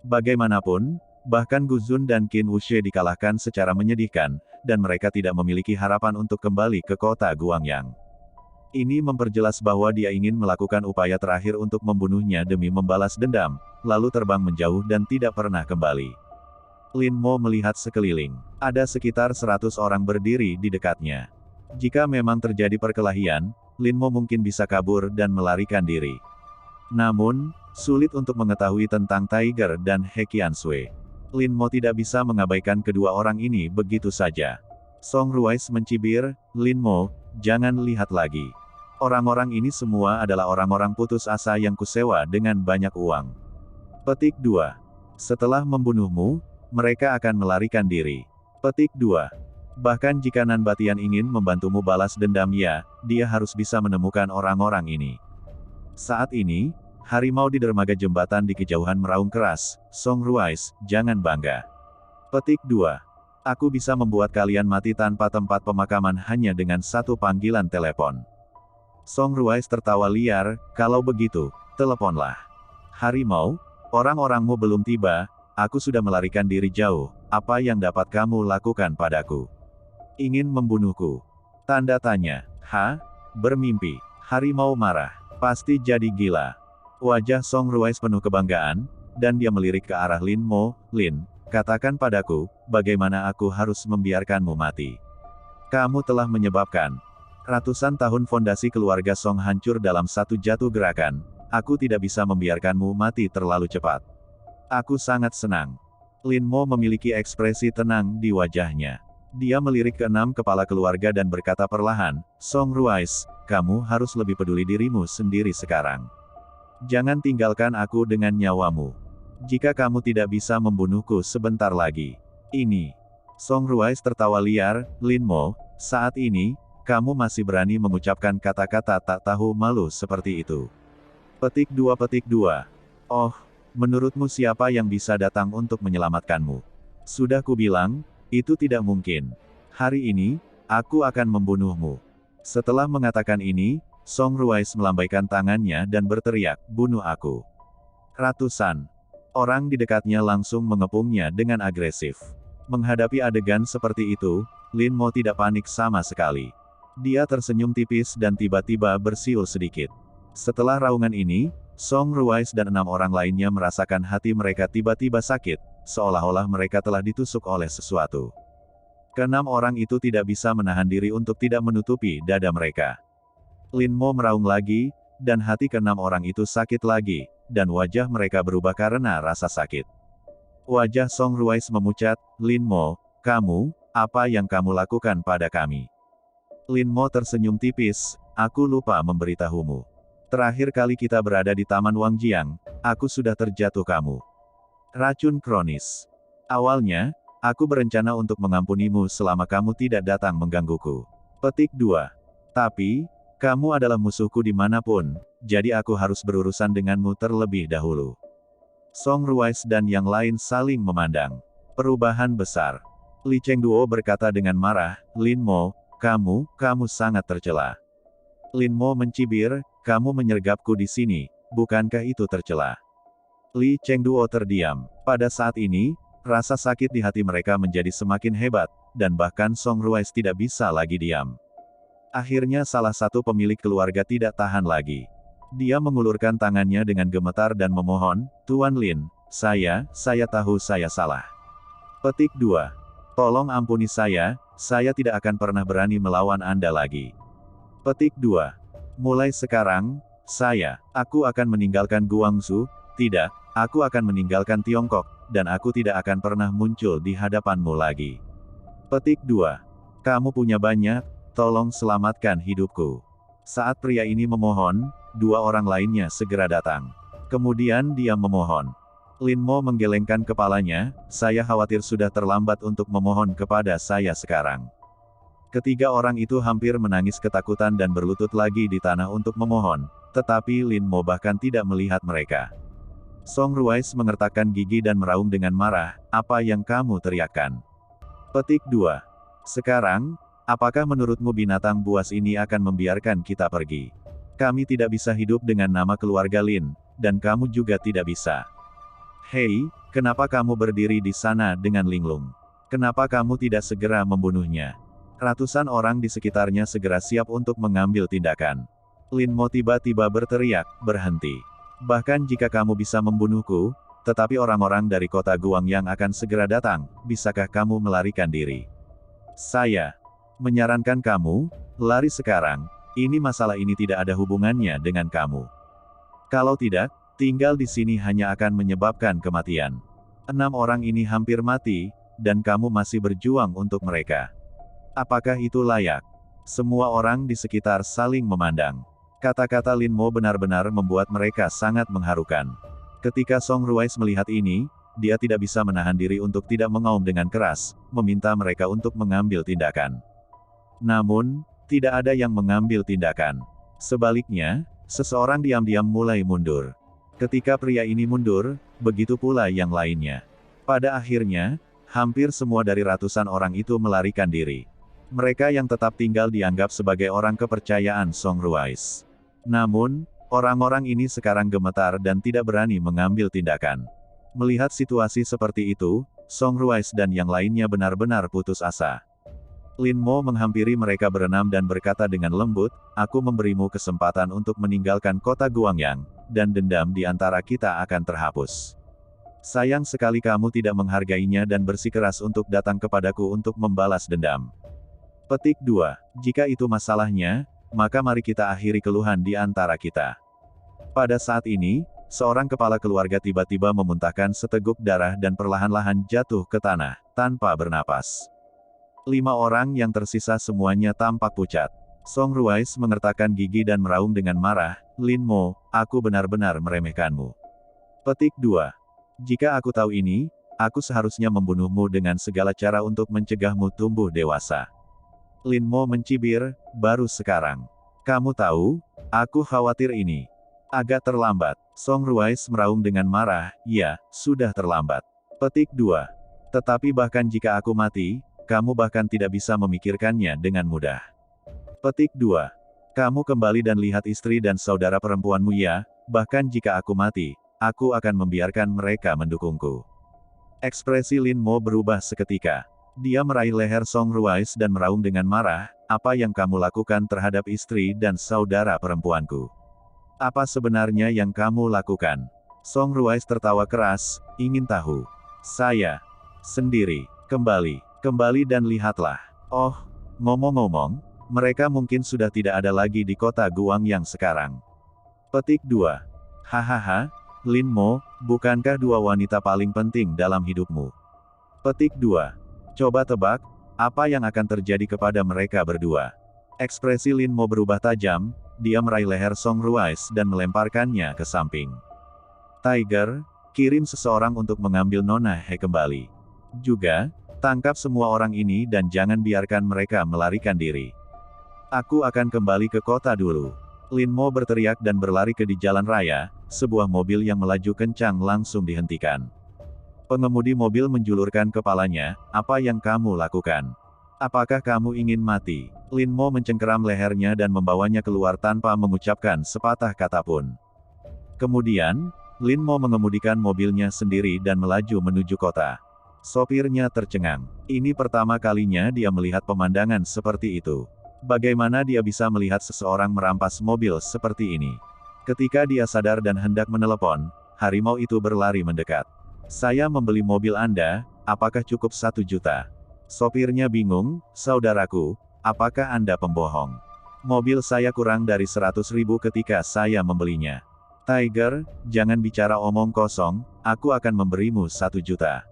Bagaimanapun, bahkan Gu Zun dan Qin Wuxie dikalahkan secara menyedihkan, dan mereka tidak memiliki harapan untuk kembali ke kota Guangyang. Ini memperjelas bahwa dia ingin melakukan upaya terakhir untuk membunuhnya demi membalas dendam, lalu terbang menjauh dan tidak pernah kembali. Lin Mo melihat sekeliling. Ada sekitar 100 orang berdiri di dekatnya. Jika memang terjadi perkelahian, Lin Mo mungkin bisa kabur dan melarikan diri. Namun, sulit untuk mengetahui tentang Tiger dan He Qiansui. Lin Mo tidak bisa mengabaikan kedua orang ini begitu saja. Song Ruiz mencibir, Lin Mo, jangan lihat lagi. Orang-orang ini semua adalah orang-orang putus asa yang kusewa dengan banyak uang. Petik 2. Setelah membunuhmu, mereka akan melarikan diri. Petik 2. Bahkan jika Nan Batian ingin membantumu balas dendam dia harus bisa menemukan orang-orang ini. Saat ini, harimau di dermaga jembatan di kejauhan meraung keras, Song Ruiz, jangan bangga. Petik 2. Aku bisa membuat kalian mati tanpa tempat pemakaman hanya dengan satu panggilan telepon. Song Ruiz tertawa liar, kalau begitu, teleponlah. Harimau, orang-orangmu belum tiba, aku sudah melarikan diri jauh, apa yang dapat kamu lakukan padaku? Ingin membunuhku? Tanda tanya. Bermimpi. Harimau marah. Pasti jadi gila. Wajah Song Ruiz penuh kebanggaan, dan dia melirik ke arah Lin Mo. Lin, katakan padaku, bagaimana aku harus membiarkanmu mati? Kamu telah menyebabkan ratusan tahun fondasi keluarga Song hancur dalam satu jatuh gerakan. Aku tidak bisa membiarkanmu mati terlalu cepat. Aku sangat senang. Lin Mo memiliki ekspresi tenang di wajahnya. Dia melirik ke 6 kepala keluarga dan berkata perlahan, Song Ruiz, kamu harus lebih peduli dirimu sendiri sekarang. Jangan tinggalkan aku dengan nyawamu. Jika kamu tidak bisa membunuhku sebentar lagi. Ini. Song Ruiz tertawa liar, Lin Mo, saat ini, kamu masih berani mengucapkan kata-kata tak tahu malu seperti itu. Petik 2. Oh, menurutmu siapa yang bisa datang untuk menyelamatkanmu? Sudah kubilang, itu tidak mungkin. Hari ini, aku akan membunuhmu. Setelah mengatakan ini, Song Ruiz melambaikan tangannya dan berteriak, bunuh aku. Ratusan orang di dekatnya langsung mengepungnya dengan agresif. Menghadapi adegan seperti itu, Lin Mo tidak panik sama sekali. Dia tersenyum tipis dan tiba-tiba bersiul sedikit. Setelah raungan ini, Song Ruiz dan 6 orang lainnya merasakan hati mereka tiba-tiba sakit, seolah-olah mereka telah ditusuk oleh sesuatu. Ke-6 orang itu tidak bisa menahan diri untuk tidak menutupi dada mereka. Lin Mo meraung lagi, dan hati ke-6 orang itu sakit lagi, dan wajah mereka berubah karena rasa sakit. Wajah Song Ruiz memucat, Lin Mo, kamu, apa yang kamu lakukan pada kami? Lin Mo tersenyum tipis, aku lupa memberitahumu. Terakhir kali kita berada di Taman Wangjiang, aku sudah terjatuh kamu. Racun kronis. Awalnya, aku berencana untuk mengampunimu selama kamu tidak datang menggangguku. Petik 2. Tapi, kamu adalah musuhku dimanapun, jadi aku harus berurusan denganmu terlebih dahulu. Song Ruiz dan yang lain saling memandang. Perubahan besar. Li Chengduo berkata dengan marah, Lin Mo, kamu sangat tercela. Lin Mo mencibir, kamu menyergapku di sini, bukankah itu tercela? Li Chengduo terdiam. Pada saat ini, rasa sakit di hati mereka menjadi semakin hebat, dan bahkan Song Ruiz tidak bisa lagi diam. Akhirnya salah satu pemilik keluarga tidak tahan lagi. Dia mengulurkan tangannya dengan gemetar dan memohon, "Tuan Lin, saya tahu saya salah. Petik 2. Tolong ampuni saya tidak akan pernah berani melawan Anda lagi." Petik 2. Mulai sekarang, aku akan meninggalkan Guangzhou, tidak, aku akan meninggalkan Tiongkok, dan aku tidak akan pernah muncul di hadapanmu lagi. Petik 2. Kamu punya banyak, tolong selamatkan hidupku. Saat pria ini memohon, dua orang lainnya segera datang. Kemudian dia memohon. Lin Mo menggelengkan kepalanya, "Saya khawatir sudah terlambat untuk memohon kepada saya sekarang." Ketiga orang itu hampir menangis ketakutan dan berlutut lagi di tanah untuk memohon, tetapi Lin Mo bahkan tidak melihat mereka. Song Ruiz mengertakkan gigi dan meraung dengan marah, "Apa yang kamu teriakkan?" Petik 2. Sekarang, apakah menurutmu binatang buas ini akan membiarkan kita pergi? Kami tidak bisa hidup dengan nama keluarga Lin, dan kamu juga tidak bisa. Hei, kenapa kamu berdiri di sana dengan linglung? Kenapa kamu tidak segera membunuhnya? Ratusan orang di sekitarnya segera siap untuk mengambil tindakan. Lin Mo tiba-tiba berteriak, "Berhenti. Bahkan jika kamu bisa membunuhku, tetapi orang-orang dari kota Guangyang akan segera datang, bisakah kamu melarikan diri? Saya menyarankan kamu, lari sekarang, masalah ini tidak ada hubungannya dengan kamu. Kalau tidak, tinggal di sini hanya akan menyebabkan kematian. 6 orang ini hampir mati, dan kamu masih berjuang untuk mereka. Apakah itu layak?" Semua orang di sekitar saling memandang. Kata-kata Lin Mo benar-benar membuat mereka sangat mengharukan. Ketika Song Ruiz melihat ini, dia tidak bisa menahan diri untuk tidak mengaum dengan keras, meminta mereka untuk mengambil tindakan. Namun, tidak ada yang mengambil tindakan. Sebaliknya, seseorang diam-diam mulai mundur. Ketika pria ini mundur, begitu pula yang lainnya. Pada akhirnya, hampir semua dari ratusan orang itu melarikan diri. Mereka yang tetap tinggal dianggap sebagai orang kepercayaan Song Ruiz. Namun, orang-orang ini sekarang gemetar dan tidak berani mengambil tindakan. Melihat situasi seperti itu, Song Ruiz dan yang lainnya benar-benar putus asa. Lin Mo menghampiri mereka berenam dan berkata dengan lembut, "Aku memberimu kesempatan untuk meninggalkan kota Guangyang, dan dendam di antara kita akan terhapus. Sayang sekali kamu tidak menghargainya dan bersikeras untuk datang kepadaku untuk membalas dendam." Petik 2. Jika itu masalahnya, maka mari kita akhiri keluhan di antara kita. Pada saat ini, seorang kepala keluarga tiba-tiba memuntahkan seteguk darah dan perlahan-lahan jatuh ke tanah, tanpa bernapas. 5 orang yang tersisa semuanya tampak pucat. Song Ruiz mengertakkan gigi dan meraung dengan marah, "Lin Mo, aku benar-benar meremehkanmu." Petik 2. Jika aku tahu ini, aku seharusnya membunuhmu dengan segala cara untuk mencegahmu tumbuh dewasa. Lin Mo mencibir, "Baru sekarang. Kamu tahu, aku khawatir ini agak terlambat." Song Ruiz meraung dengan marah, "Ya, sudah terlambat." Petik 2. Tetapi bahkan jika aku mati, kamu bahkan tidak bisa memikirkannya dengan mudah. Petik 2. Kamu kembali dan lihat istri dan saudara perempuanmu ya, bahkan jika aku mati, aku akan membiarkan mereka mendukungku. Ekspresi Lin Mo berubah seketika. Dia meraih leher Song Ruiz dan meraung dengan marah, "Apa yang kamu lakukan terhadap istri dan saudara perempuanku? Apa sebenarnya yang kamu lakukan?" Song Ruiz tertawa keras, "Ingin tahu? Saya sendiri. Kembali dan lihatlah. Oh, ngomong-ngomong, mereka mungkin sudah tidak ada lagi di kota Guangyang sekarang." Petik 2. Hahaha, Lin Mo, bukankah dua wanita paling penting dalam hidupmu? Petik 2. Coba tebak, apa yang akan terjadi kepada mereka berdua? Ekspresi Lin Mo berubah tajam, dia meraih leher Song Ruiz dan melemparkannya ke samping. "Tiger, kirim seseorang untuk mengambil Nona He kembali. Juga, tangkap semua orang ini dan jangan biarkan mereka melarikan diri. Aku akan kembali ke kota dulu." Lin Mo berteriak dan berlari ke di jalan raya, sebuah mobil yang melaju kencang langsung dihentikan. Pengemudi mobil menjulurkan kepalanya, "Apa yang kamu lakukan? Apakah kamu ingin mati?" Lin Mo mencengkeram lehernya dan membawanya keluar tanpa mengucapkan sepatah kata pun. Kemudian, Lin Mo mengemudikan mobilnya sendiri dan melaju menuju kota. Sopirnya tercengang. Ini pertama kalinya dia melihat pemandangan seperti itu. Bagaimana dia bisa melihat seseorang merampas mobil seperti ini? Ketika dia sadar dan hendak menelepon, harimau itu berlari mendekat. Saya membeli mobil Anda, apakah cukup 1 juta? Sopirnya bingung, saudaraku, apakah Anda pembohong? Mobil saya kurang dari 100.000 ketika saya membelinya. Tiger, jangan bicara omong kosong, aku akan memberimu 1 juta.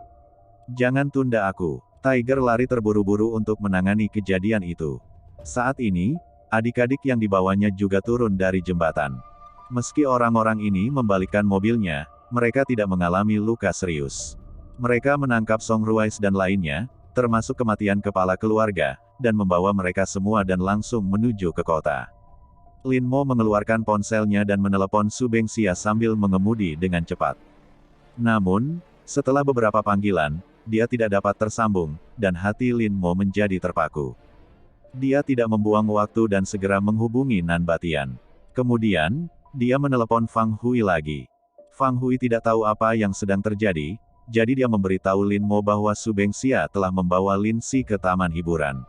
Jangan tunda aku. Tiger lari terburu-buru untuk menangani kejadian itu. Saat ini, adik-adik yang dibawanya juga turun dari jembatan. Meski orang-orang ini membalikkan mobilnya, mereka tidak mengalami luka serius. Mereka menangkap Song Ruiz dan lainnya, termasuk kematian kepala keluarga, dan membawa mereka semua dan langsung menuju ke kota. Lin Mo mengeluarkan ponselnya dan menelepon Su Bengxia sambil mengemudi dengan cepat. Namun, setelah beberapa panggilan, dia tidak dapat tersambung, dan hati Lin Mo menjadi terpaku. Dia tidak membuang waktu dan segera menghubungi Nan Batian. Kemudian, dia menelepon Fang Hui lagi. Fang Hui tidak tahu apa yang sedang terjadi, jadi dia memberitahu Lin Mo bahwa Su Bengxia telah membawa Lin Si ke taman hiburan.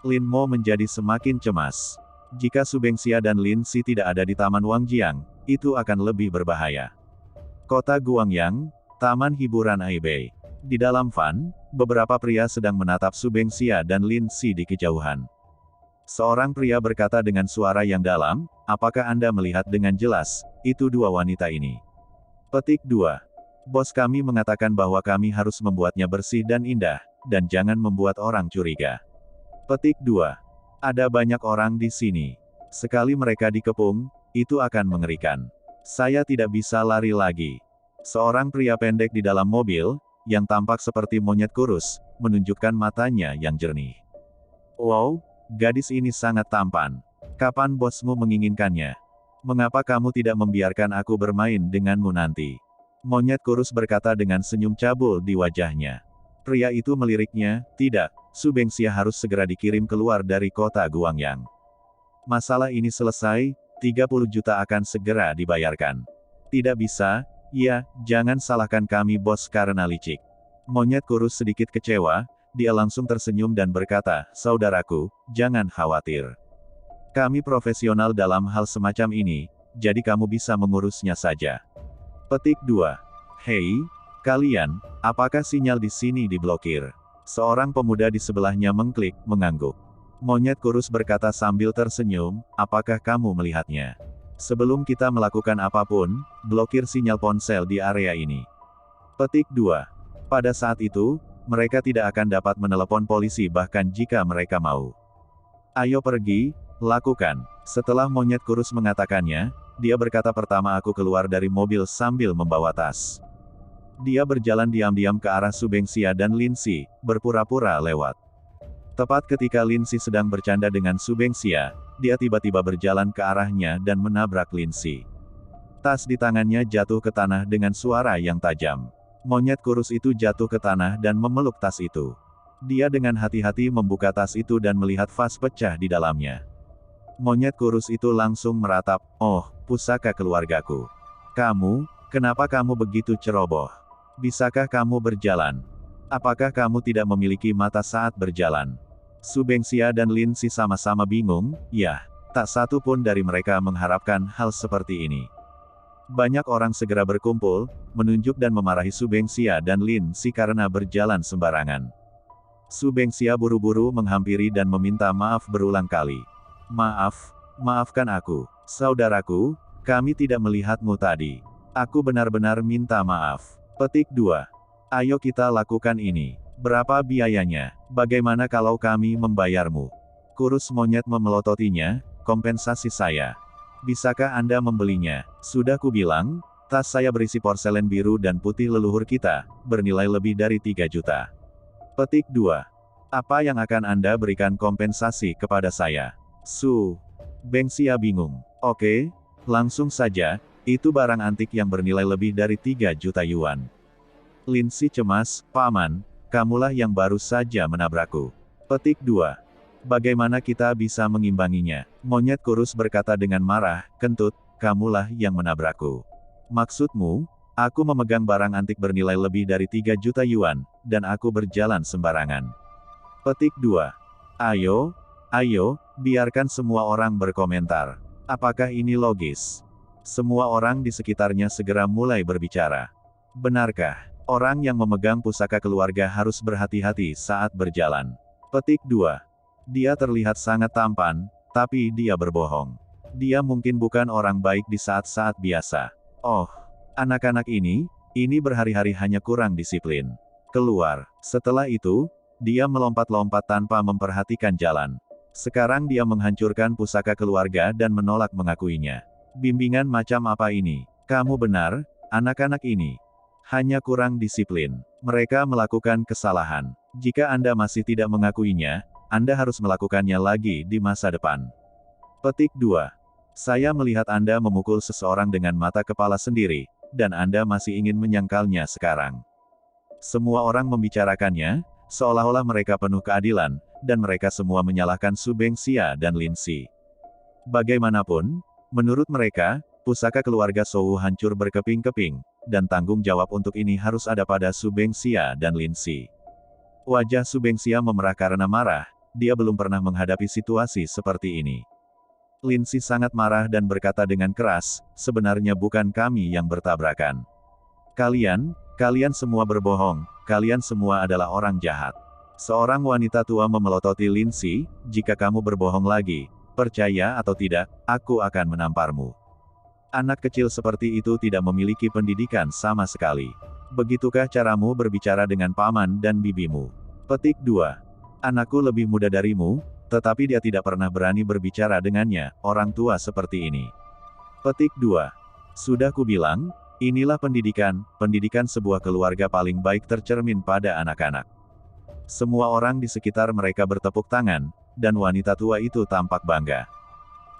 Lin Mo menjadi semakin cemas. Jika Su Bengxia dan Lin Si tidak ada di Taman Wangjiang, itu akan lebih berbahaya. Kota Guangyang, Taman Hiburan Aibei. Di dalam van, beberapa pria sedang menatap Su Bengxia dan Lin Si di kejauhan. Seorang pria berkata dengan suara yang dalam, apakah Anda melihat dengan jelas, itu 2 wanita ini? Petik 2. Bos kami mengatakan bahwa kami harus membuatnya bersih dan indah, dan jangan membuat orang curiga. Petik 2. Ada banyak orang di sini. Sekali mereka dikepung, itu akan mengerikan. Saya tidak bisa lari lagi. Seorang pria pendek di dalam mobil, yang tampak seperti monyet kurus, menunjukkan matanya yang jernih. Wow, gadis ini sangat tampan. Kapan bosmu menginginkannya? Mengapa kamu tidak membiarkan aku bermain denganmu nanti? Monyet kurus berkata dengan senyum cabul di wajahnya. Pria itu meliriknya, tidak, Su Bengxia harus segera dikirim keluar dari kota Guangyang. Masalah ini selesai, 30 juta akan segera dibayarkan. Tidak bisa, ya, jangan salahkan kami bos karena licik. Monyet kurus sedikit kecewa, dia langsung tersenyum dan berkata, saudaraku, jangan khawatir. Kami profesional dalam hal semacam ini, jadi kamu bisa mengurusnya saja. Petik 2. Hei, kalian, apakah sinyal di sini diblokir? Seorang pemuda di sebelahnya mengklik, mengangguk. Monyet kurus berkata sambil tersenyum, apakah kamu melihatnya? Sebelum kita melakukan apapun, blokir sinyal ponsel di area ini. Petik 2. Pada saat itu, mereka tidak akan dapat menelepon polisi bahkan jika mereka mau. Ayo pergi, lakukan. Setelah monyet kurus mengatakannya, dia berkata pertama aku keluar dari mobil sambil membawa tas. Dia berjalan diam-diam ke arah Su Bengxia dan Lin Si, berpura-pura lewat. Tepat ketika Lin Si sedang bercanda dengan Su Bengxia, dia tiba-tiba berjalan ke arahnya dan menabrak Lin Si. Tas di tangannya jatuh ke tanah dengan suara yang tajam. Monyet kurus itu jatuh ke tanah dan memeluk tas itu. Dia dengan hati-hati membuka tas itu dan melihat vas pecah di dalamnya. Monyet kurus itu langsung meratap, oh, pusaka keluargaku. Kamu, kenapa kamu begitu ceroboh? Bisakah kamu berjalan? Apakah kamu tidak memiliki mata saat berjalan? Su Bengxia dan Lin Si sama-sama bingung, ya, tak satu pun dari mereka mengharapkan hal seperti ini. Banyak orang segera berkumpul, menunjuk dan memarahi Su Bengxia dan Lin Si karena berjalan sembarangan. Su Bengxia buru-buru menghampiri dan meminta maaf berulang kali. Maaf, maafkan aku, saudaraku, kami tidak melihatmu tadi. Aku benar-benar minta maaf. Petik 2. Ayo kita lakukan ini. Berapa biayanya? Bagaimana kalau kami membayarmu? Kurus monyet memelototinya, kompensasi saya. Bisakah Anda membelinya? Sudah kubilang, tas saya berisi porselen biru dan putih leluhur kita, bernilai lebih dari 3 juta. Petik 2. Apa yang akan Anda berikan kompensasi kepada saya? Su Bengxia bingung. Oke, langsung saja, itu barang antik yang bernilai lebih dari 3 juta yuan. Lin Si cemas, Paman, kamulah yang baru saja menabrakku. Petik 2. Bagaimana kita bisa mengimbanginya? Monyet kurus berkata dengan marah, kentut, kamulah yang menabrakku. Maksudmu, aku memegang barang antik bernilai lebih dari 3 juta yuan, dan aku berjalan sembarangan. Petik 2. Ayo, biarkan semua orang berkomentar. Apakah ini logis? Semua orang di sekitarnya segera mulai berbicara. Benarkah orang yang memegang pusaka keluarga harus berhati-hati saat berjalan? Petik 2. Dia terlihat sangat tampan, tapi dia berbohong. Dia mungkin bukan orang baik di saat-saat biasa. Oh, anak-anak ini berhari-hari hanya kurang disiplin. Keluar. Setelah itu, dia melompat-lompat tanpa memperhatikan jalan. Sekarang dia menghancurkan pusaka keluarga dan menolak mengakuinya. Bimbingan macam apa ini? Kamu benar, anak-anak ini hanya kurang disiplin. Mereka melakukan kesalahan. Jika Anda masih tidak mengakuinya, Anda harus melakukannya lagi di masa depan. Petik 2. Saya melihat Anda memukul seseorang dengan mata kepala sendiri, dan Anda masih ingin menyangkalnya sekarang. Semua orang membicarakannya, seolah-olah mereka penuh keadilan, dan mereka semua menyalahkan Su Bengxia dan Lin Si. Bagaimanapun, menurut mereka, pusaka keluarga Zhou hancur berkeping-keping, dan tanggung jawab untuk ini harus ada pada Su Bengxia dan Lin Si. Wajah Su Bengxia memerah karena marah, dia belum pernah menghadapi situasi seperti ini. Lin Si sangat marah dan berkata dengan keras, sebenarnya bukan kami yang bertabrakan. Kalian semua berbohong, kalian semua adalah orang jahat. Seorang wanita tua memelototi Lin Si, jika kamu berbohong lagi, percaya atau tidak, aku akan menamparmu. Anak kecil seperti itu tidak memiliki pendidikan sama sekali. Begitukah caramu berbicara dengan paman dan bibimu? Petik 2. Anakku lebih muda darimu, tetapi dia tidak pernah berani berbicara dengannya, orang tua seperti ini. Petik 2. Sudah kubilang, inilah pendidikan sebuah keluarga paling baik tercermin pada anak-anak. Semua orang di sekitar mereka bertepuk tangan, dan wanita tua itu tampak bangga.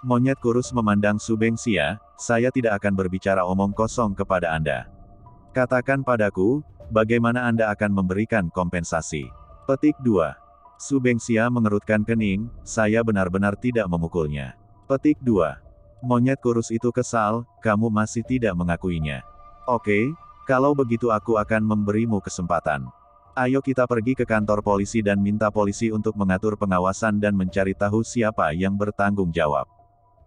Monyet kurus memandang Su Bengxia, saya tidak akan berbicara omong kosong kepada Anda. Katakan padaku, bagaimana Anda akan memberikan kompensasi? Petik 2. Su Bengxia mengerutkan kening, saya benar-benar tidak memukulnya. Petik 2. Monyet kurus itu kesal, kamu masih tidak mengakuinya. Oke, kalau begitu aku akan memberimu kesempatan. Ayo kita pergi ke kantor polisi dan minta polisi untuk mengatur pengawasan dan mencari tahu siapa yang bertanggung jawab.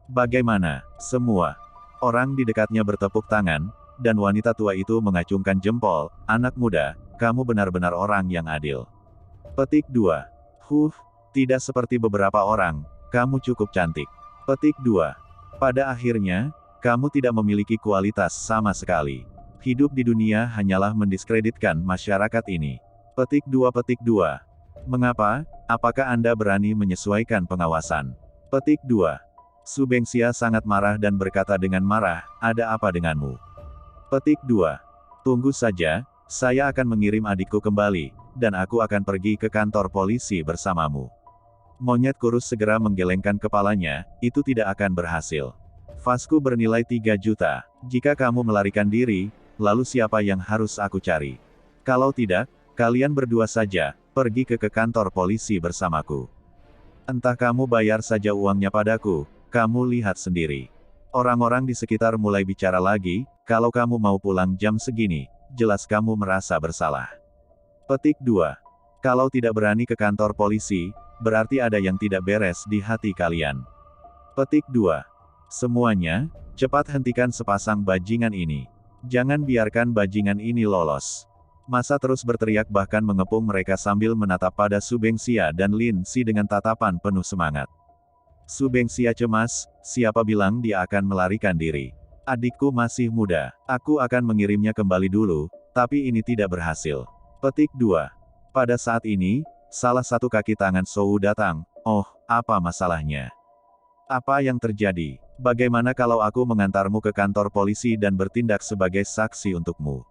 Bagaimana? Semua orang di dekatnya bertepuk tangan, dan wanita tua itu mengacungkan jempol, anak muda, kamu benar-benar orang yang adil. Petik 2. Tidak seperti beberapa orang, kamu cukup cantik. Petik 2. Pada akhirnya, kamu tidak memiliki kualitas sama sekali. Hidup di dunia hanyalah mendiskreditkan masyarakat ini. Petik 2. Mengapa? Apakah Anda berani menyesuaikan pengawasan? Petik 2. Su Bengxia sangat marah dan berkata dengan marah, ada apa denganmu? Petik 2. Tunggu saja, saya akan mengirim adikku kembali, dan aku akan pergi ke kantor polisi bersamamu. Monyet kurus segera menggelengkan kepalanya, itu tidak akan berhasil. Vasku bernilai 3 juta. Jika kamu melarikan diri, lalu siapa yang harus aku cari? Kalau tidak, kalian berdua saja, pergi ke kantor polisi bersamaku. Entah kamu bayar saja uangnya padaku, kamu lihat sendiri. Orang-orang di sekitar mulai bicara lagi, kalau kamu mau pulang jam segini, jelas kamu merasa bersalah. Petik 2. Kalau tidak berani ke kantor polisi, berarti ada yang tidak beres di hati kalian. Petik 2. Semuanya, cepat hentikan sepasang bajingan ini. Jangan biarkan bajingan ini lolos. Masa terus berteriak bahkan mengepung mereka sambil menatap pada Su Bengxia dan Lin Si dengan tatapan penuh semangat. Su Bengxia cemas, siapa bilang dia akan melarikan diri? Adikku masih muda, aku akan mengirimnya kembali dulu, tapi ini tidak berhasil. Petik 2. Pada saat ini, salah satu kaki tangan Zhou datang, oh, apa masalahnya? Apa yang terjadi? Bagaimana kalau aku mengantarmu ke kantor polisi dan bertindak sebagai saksi untukmu?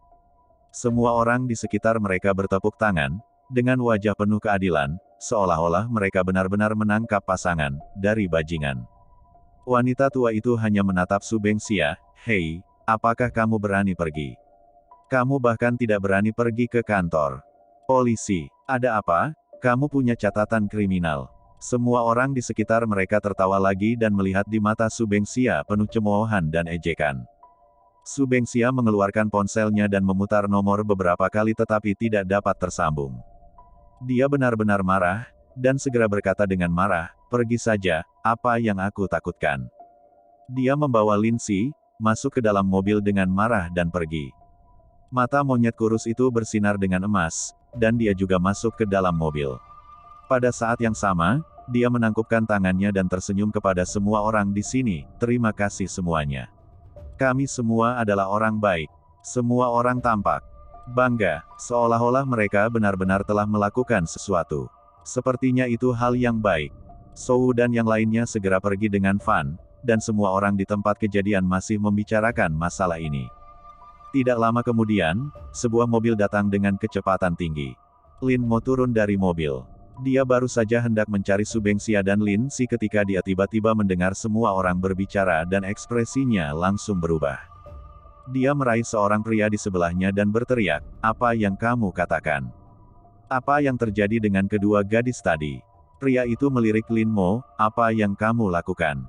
Semua orang di sekitar mereka bertepuk tangan, dengan wajah penuh keadilan, seolah-olah mereka benar-benar menangkap pasangan dari bajingan. Wanita tua itu hanya menatap Su Bengxia, hei, apakah kamu berani pergi? Kamu bahkan tidak berani pergi ke kantor polisi. Ada apa? Kamu punya catatan kriminal. Semua orang di sekitar mereka tertawa lagi dan melihat di mata Su Bengxia penuh cemoohan dan ejekan. Su Bengxia mengeluarkan ponselnya dan memutar nomor beberapa kali tetapi tidak dapat tersambung. Dia benar-benar marah, dan segera berkata dengan marah, "Pergi saja, apa yang aku takutkan?" Dia membawa Lindsay masuk ke dalam mobil dengan marah dan pergi. Mata monyet kurus itu bersinar dengan emas, dan dia juga masuk ke dalam mobil. Pada saat yang sama, dia menangkupkan tangannya dan tersenyum kepada semua orang di sini. "Terima kasih semuanya. Kami semua adalah orang baik." Semua orang tampak bangga, seolah-olah mereka benar-benar telah melakukan sesuatu. Sepertinya itu hal yang baik. Sou dan yang lainnya segera pergi dengan Fan, dan semua orang di tempat kejadian masih membicarakan masalah ini. Tidak lama kemudian, sebuah mobil datang dengan kecepatan tinggi. Lin Mo turun dari mobil. Dia baru saja hendak mencari Su Bengxia dan Lin Si ketika dia tiba-tiba mendengar semua orang berbicara dan ekspresinya langsung berubah. Dia meraih seorang pria di sebelahnya dan berteriak, "Apa yang kamu katakan? Apa yang terjadi dengan kedua gadis tadi?" Pria itu melirik Lin Mo, "Apa yang kamu lakukan?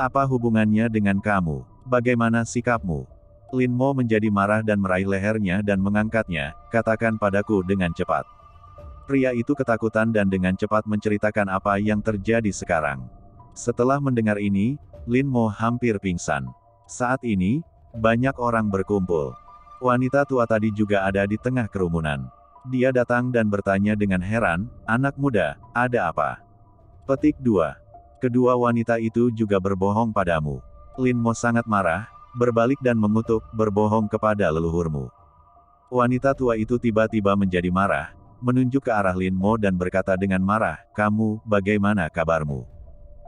Apa hubungannya dengan kamu? Bagaimana sikapmu?" Lin Mo menjadi marah dan meraih lehernya dan mengangkatnya, "Katakan padaku dengan cepat." Pria itu ketakutan dan dengan cepat menceritakan apa yang terjadi sekarang. Setelah mendengar ini, Lin Mo hampir pingsan. Saat ini, banyak orang berkumpul. Wanita tua tadi juga ada di tengah kerumunan. Dia datang dan bertanya dengan heran, "Anak muda, ada apa?" Petik 2. Kedua wanita itu juga berbohong padamu. Lin Mo sangat marah, berbalik dan mengutuk, "Berbohong kepada leluhurmu." Wanita tua itu tiba-tiba menjadi marah, menunjuk ke arah Lin Mo dan berkata dengan marah, "Kamu, bagaimana kabarmu?"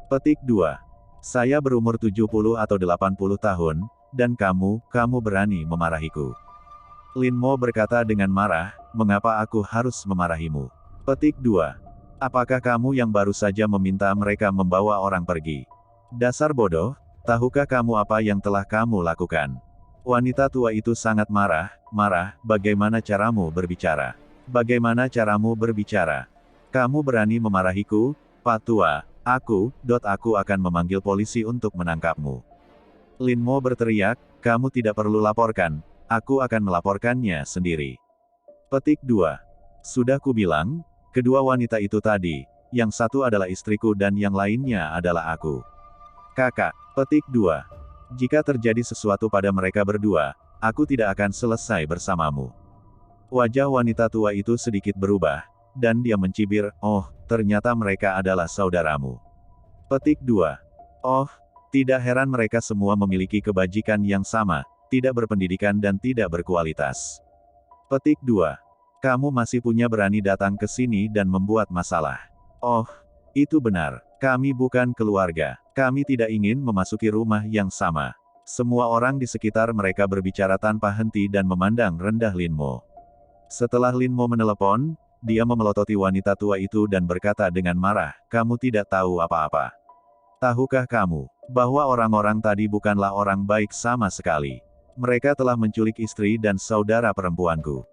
Petik 2. Saya berumur 70 atau 80 tahun, dan kamu berani memarahiku. Lin Mo berkata dengan marah, "Mengapa aku harus memarahimu?" Petik 2. Apakah kamu yang baru saja meminta mereka membawa orang pergi? Dasar bodoh, tahukah kamu apa yang telah kamu lakukan? Wanita tua itu sangat marah, "Bagaimana caramu berbicara? Bagaimana caramu berbicara? Kamu berani memarahiku, Pak Tua? Aku akan memanggil polisi untuk menangkapmu." Lin Mo berteriak, "Kamu tidak perlu laporkan, aku akan melaporkannya sendiri." Petik 2. Sudah kubilang, kedua wanita itu tadi, yang satu adalah istriku dan yang lainnya adalah aku. Kakak. Petik 2. Jika terjadi sesuatu pada mereka berdua, aku tidak akan selesai bersamamu. Wajah wanita tua itu sedikit berubah, dan dia mencibir, "Oh, ternyata mereka adalah saudaramu." Petik 2. Oh, tidak heran mereka semua memiliki kebajikan yang sama, tidak berpendidikan dan tidak berkualitas. Petik 2. Kamu masih punya berani datang ke sini dan membuat masalah. Oh, itu benar. Kami bukan keluarga. Kami tidak ingin memasuki rumah yang sama. Semua orang di sekitar mereka berbicara tanpa henti dan memandang rendah Lin Mo. Setelah Lin Mo menelepon, dia memelototi wanita tua itu dan berkata dengan marah, "Kamu tidak tahu apa-apa. Tahukah kamu, bahwa orang-orang tadi bukanlah orang baik sama sekali. Mereka telah menculik istri dan saudara perempuanku.